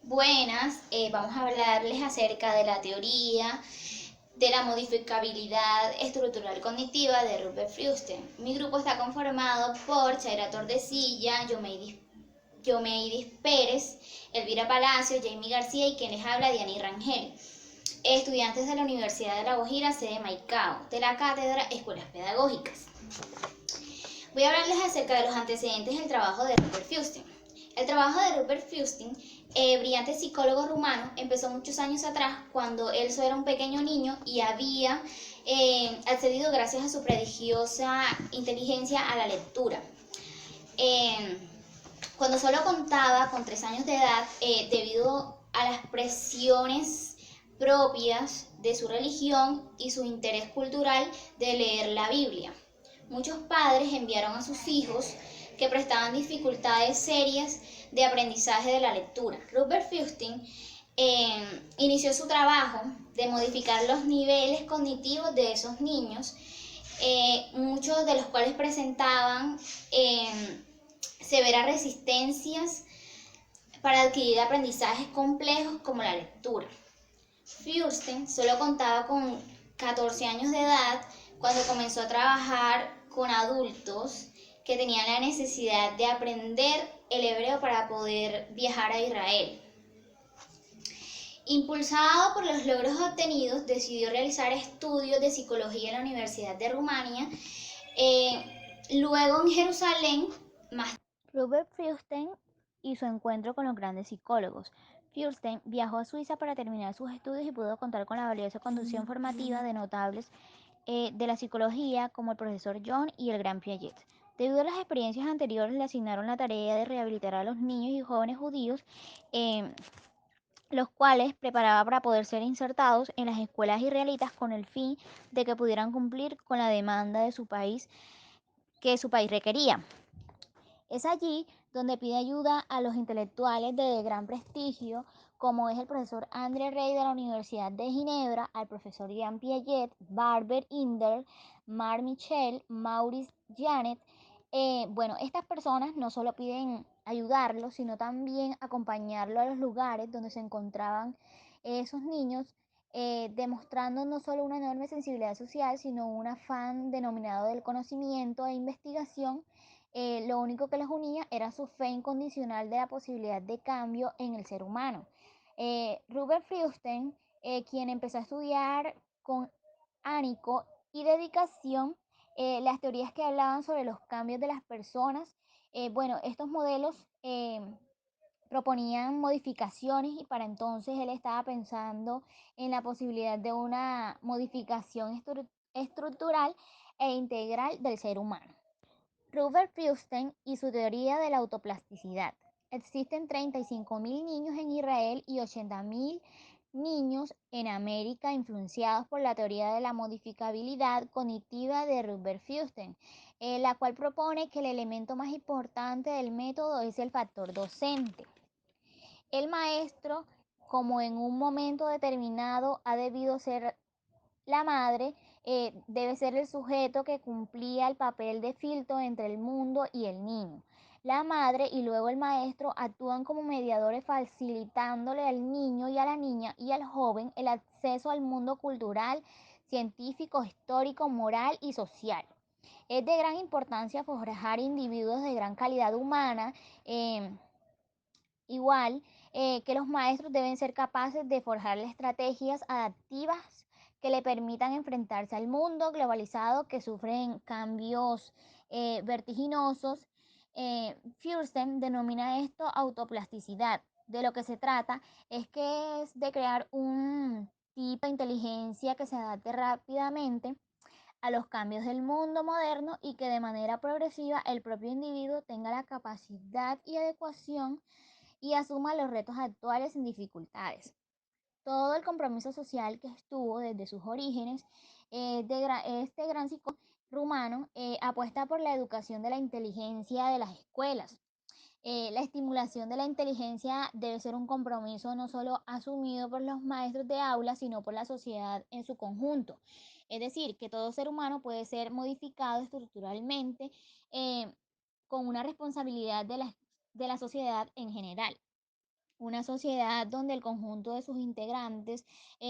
Buenas, vamos a hablarles acerca de la teoría de la modificabilidad estructural cognitiva de Rupert Fruchten. Mi grupo está conformado por Chaira Tordesilla, Yomeidis Pérez, Elvira Palacio, Jamie García y quien les habla, Diany Rangel, estudiantes de la Universidad de La Guajira, sede Maicao, de la Cátedra Escuelas Pedagógicas. Voy a hablarles acerca de los antecedentes del trabajo de Rupert Fruchten. El trabajo de Rupert Fruchten, brillante psicólogo rumano, empezó muchos años atrás cuando él solo era un pequeño niño y había accedido gracias a su prodigiosa inteligencia a la lectura. Eh, Cuando solo contaba con 3 años de edad, debido a las presiones propias de su religión y su interés cultural de leer la Biblia. Muchos padres enviaron a sus hijos que prestaban dificultades serias de aprendizaje de la lectura. Rupert Fruchten inició su trabajo de modificar los niveles cognitivos de esos niños, muchos de los cuales presentaban severas resistencias para adquirir aprendizajes complejos como la lectura. Fruchten solo contaba con 14 años de edad cuando comenzó a trabajar con adultos que tenían la necesidad de aprender el hebreo para poder viajar a Israel. Impulsado por los logros obtenidos, decidió realizar estudios de psicología en la Universidad de Rumania, luego en Jerusalén, más Robert Feuerstein y su encuentro con los grandes psicólogos. Feuerstein viajó a Suiza para terminar sus estudios y pudo contar con la valiosa conducción formativa de notables de la psicología como el profesor John y el gran Piaget. Debido a las experiencias anteriores, le asignaron la tarea de rehabilitar a los niños y jóvenes judíos, eh, los cuales preparaba para poder ser insertados en las escuelas israelitas con el fin de que pudieran cumplir con la demanda de su país que su país requería. Es allí donde pide ayuda a los intelectuales de gran prestigio, como es el profesor André Rey de la Universidad de Ginebra, al profesor Jean Piaget, Barbet Inder, Marc Michel, Maurice Janet. Bueno, estas personas no solo piden ayudarlo, sino también acompañarlo a los lugares donde se encontraban esos niños, demostrando no solo una enorme sensibilidad social, sino un afán denominado del conocimiento e investigación. Lo único que los unía era su fe incondicional de la posibilidad de cambio en el ser humano. Rupert Fruchten, quien empezó a estudiar con ánico y dedicación las teorías que hablaban sobre los cambios de las personas. Bueno, estos modelos proponían modificaciones y para entonces él estaba pensando en la posibilidad de una modificación estructural e integral del ser humano. Rupert Fruchten y su teoría de la autoplasticidad. Existen 35.000 niños en Israel y 80.000 niños en América influenciados por la teoría de la modificabilidad cognitiva de Rupert Fruchten, la cual propone que el elemento más importante del método es el factor docente. El maestro, como en un momento determinado ha debido ser la madre, debe ser el sujeto que cumplía el papel de filtro entre el mundo y el niño. La madre y luego el maestro actúan como mediadores facilitándole al niño y a la niña y al joven el acceso al mundo cultural, científico, histórico, moral y social. Es de gran importancia forjar individuos de gran calidad humana, eh, igual que los maestros deben ser capaces de forjarle estrategias adaptivas que le permitan enfrentarse al mundo globalizado que sufre cambios vertiginosos. Fiersten denomina esto autoplasticidad. De lo que se trata es de crear un tipo de inteligencia que se adapte rápidamente a los cambios del mundo moderno y que de manera progresiva el propio individuo tenga la capacidad y adecuación y asuma los retos actuales sin dificultades. Todo el compromiso social que estuvo desde sus orígenes, este gran psicólogo rumano apuesta por la educación de la inteligencia de las escuelas. La estimulación de la inteligencia debe ser un compromiso no solo asumido por los maestros de aula, sino por la sociedad en su conjunto. Es decir, que todo ser humano puede ser modificado estructuralmente eh, con una responsabilidad de la sociedad en general. Una sociedad donde el conjunto de sus integrantes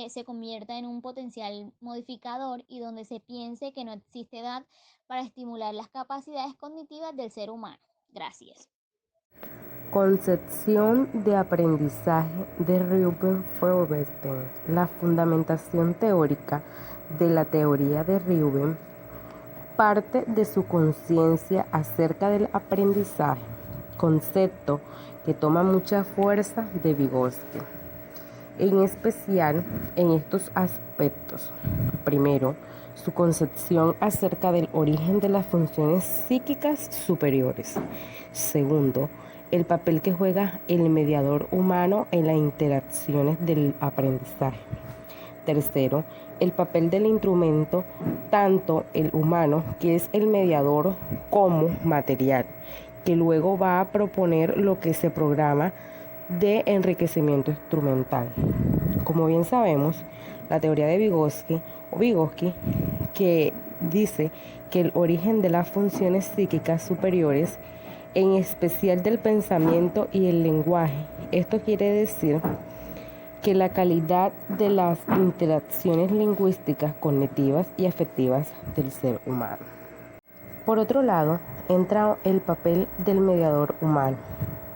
se convierta en un potencial modificador y donde se piense que no existe edad para estimular las capacidades cognitivas del ser humano. Gracias. Concepción de aprendizaje de Reuben Feuerstein. La fundamentación teórica de la teoría de Reuben parte de su conciencia acerca del aprendizaje, concepto que toma mucha fuerza de Vygotsky, en especial en estos aspectos. Primero, su concepción acerca del origen de las funciones psíquicas superiores. Segundo, el papel que juega el mediador humano en las interacciones del aprendizaje. Tercero, el papel del instrumento, tanto el humano, que es el mediador, como material, que luego va a proponer lo que se programa de enriquecimiento instrumental. Como bien sabemos, la teoría de Vygotsky, que dice que el origen de las funciones psíquicas superiores, en especial del pensamiento y el lenguaje, esto quiere decir que la calidad de las interacciones lingüísticas, cognitivas y afectivas del ser humano. Por otro lado, entra el papel del mediador humano.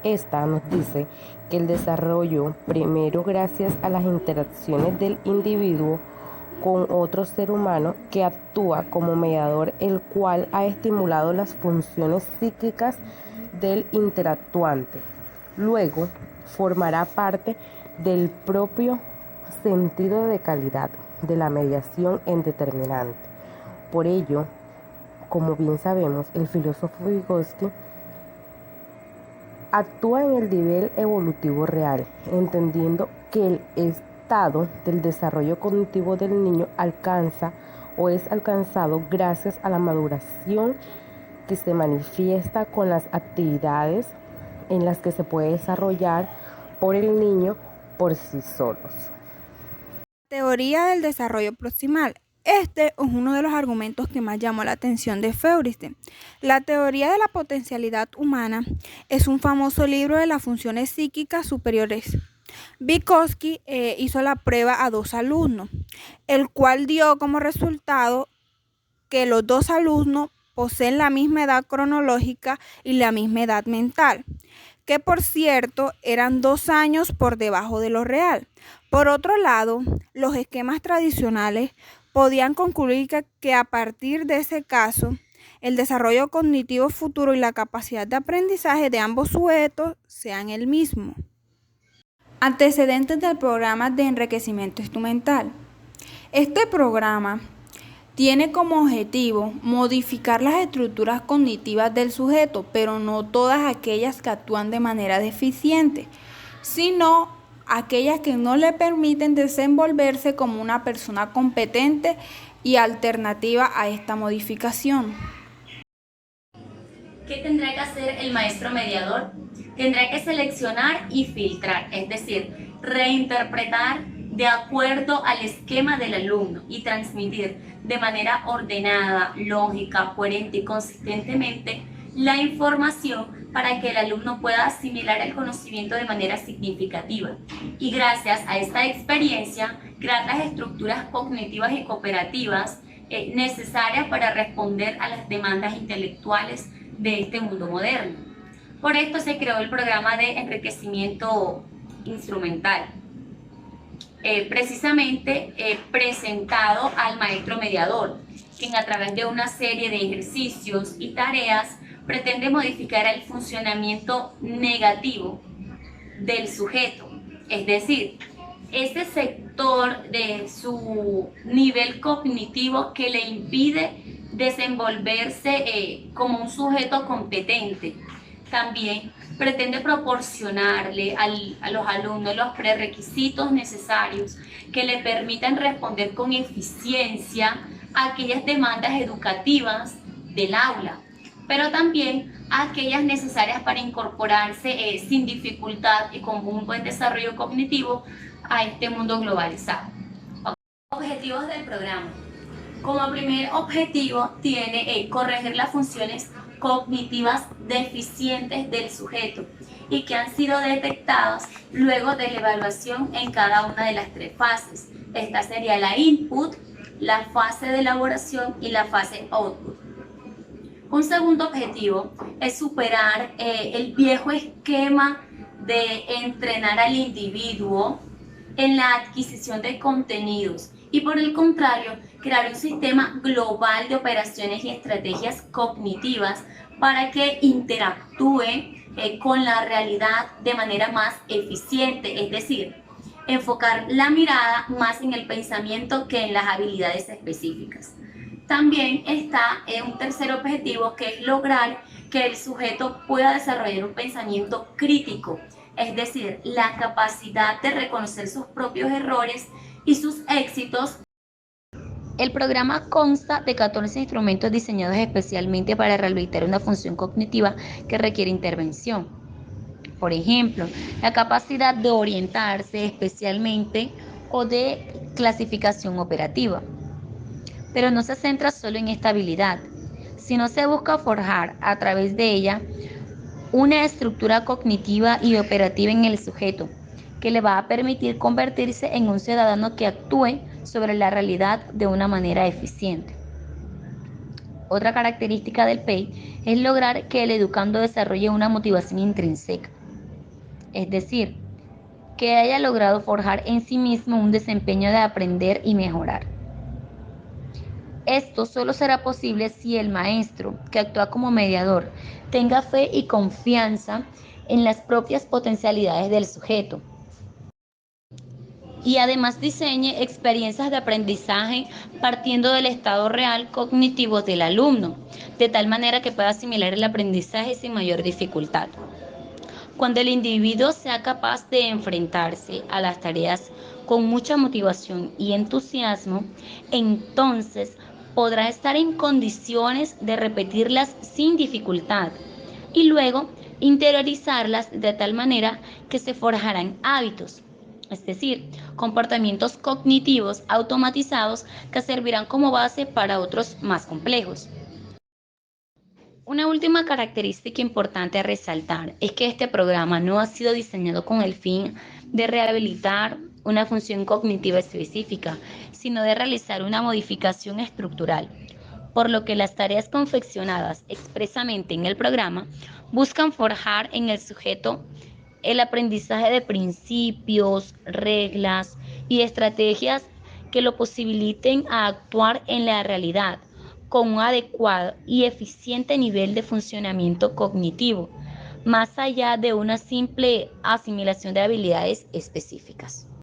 Esta nos dice que el desarrollo, primero gracias a las interacciones del individuo con otro ser humano que actúa como mediador, el cual ha estimulado las funciones psíquicas del interactuante. Luego, formará parte del propio sentido de calidad de la mediación en determinante. Por ello, como bien sabemos, el filósofo Vygotsky actúa en el nivel evolutivo real, entendiendo que el estado del desarrollo cognitivo del niño alcanza o es alcanzado gracias a la maduración que se manifiesta con las actividades en las que se puede desarrollar por el niño por sí solos. Teoría del desarrollo proximal. Este es uno de los argumentos que más llamó la atención de Feuerstein. La teoría de la potencialidad humana es un famoso libro de las funciones psíquicas superiores. Vygotsky hizo la prueba a 2 alumnos, el cual dio como resultado que los 2 alumnos poseen la misma edad cronológica y la misma edad mental, que por cierto eran 2 años por debajo de lo real. Por otro lado, los esquemas tradicionales podían concluir que a partir de ese caso, el desarrollo cognitivo futuro y la capacidad de aprendizaje de ambos sujetos sean el mismo. Antecedentes del programa de enriquecimiento instrumental. Este programa tiene como objetivo modificar las estructuras cognitivas del sujeto, pero no todas aquellas que actúan de manera deficiente, sino aquellas que no le permiten desenvolverse como una persona competente y alternativa a esta modificación. ¿Qué tendrá que hacer el maestro mediador? Tendrá que seleccionar y filtrar, es decir, reinterpretar de acuerdo al esquema del alumno y transmitir de manera ordenada, lógica, coherente y consistentemente la información para que el alumno pueda asimilar el conocimiento de manera significativa y gracias a esta experiencia crear las estructuras cognitivas y cooperativas necesarias para responder a las demandas intelectuales de este mundo moderno. Por esto se creó el programa de enriquecimiento instrumental, precisamente presentado al maestro mediador, quien a través de una serie de ejercicios y tareas pretende modificar el funcionamiento negativo del sujeto, es decir, ese sector de su nivel cognitivo que le impide desenvolverse como un sujeto competente. También pretende proporcionarle a los alumnos los prerequisitos necesarios que le permitan responder con eficiencia a aquellas demandas educativas del aula, pero también a aquellas necesarias para incorporarse sin dificultad y con un buen desarrollo cognitivo a este mundo globalizado. Objetivos del programa. Como primer objetivo tiene corregir las funciones cognitivas deficientes del sujeto, y que han sido detectadas luego de la evaluación en cada una de las tres fases. Esta sería la input, la fase de elaboración y la fase output. Un segundo objetivo es superar el viejo esquema de entrenar al individuo en la adquisición de contenidos y, por el contrario, crear un sistema global de operaciones y estrategias cognitivas para que interactúe con la realidad de manera más eficiente, es decir, enfocar la mirada más en el pensamiento que en las habilidades específicas. También está un tercer objetivo, que es lograr que el sujeto pueda desarrollar un pensamiento crítico, es decir, la capacidad de reconocer sus propios errores y sus éxitos. El programa consta de 14 instrumentos diseñados especialmente para rehabilitar una función cognitiva que requiere intervención. Por ejemplo, la capacidad de orientarse especialmente o de clasificación operativa. Pero no se centra solo en esta habilidad, sino se busca forjar a través de ella una estructura cognitiva y operativa en el sujeto, que le va a permitir convertirse en un ciudadano que actúe sobre la realidad de una manera eficiente. Otra característica del PEI es lograr que el educando desarrolle una motivación intrínseca, es decir, que haya logrado forjar en sí mismo un desempeño de aprender y mejorar. Esto solo será posible si el maestro, que actúa como mediador, tenga fe y confianza en las propias potencialidades del sujeto y además diseñe experiencias de aprendizaje partiendo del estado real cognitivo del alumno, de tal manera que pueda asimilar el aprendizaje sin mayor dificultad. Cuando el individuo sea capaz de enfrentarse a las tareas con mucha motivación y entusiasmo, entonces podrá estar en condiciones de repetirlas sin dificultad y luego interiorizarlas de tal manera que se forjarán hábitos, es decir, comportamientos cognitivos automatizados que servirán como base para otros más complejos. Una última característica importante a resaltar es que este programa no ha sido diseñado con el fin de rehabilitar una función cognitiva específica, sino de realizar una modificación estructural, por lo que las tareas confeccionadas expresamente en el programa buscan forjar en el sujeto el aprendizaje de principios, reglas y estrategias que lo posibiliten a actuar en la realidad con un adecuado y eficiente nivel de funcionamiento cognitivo, más allá de una simple asimilación de habilidades específicas.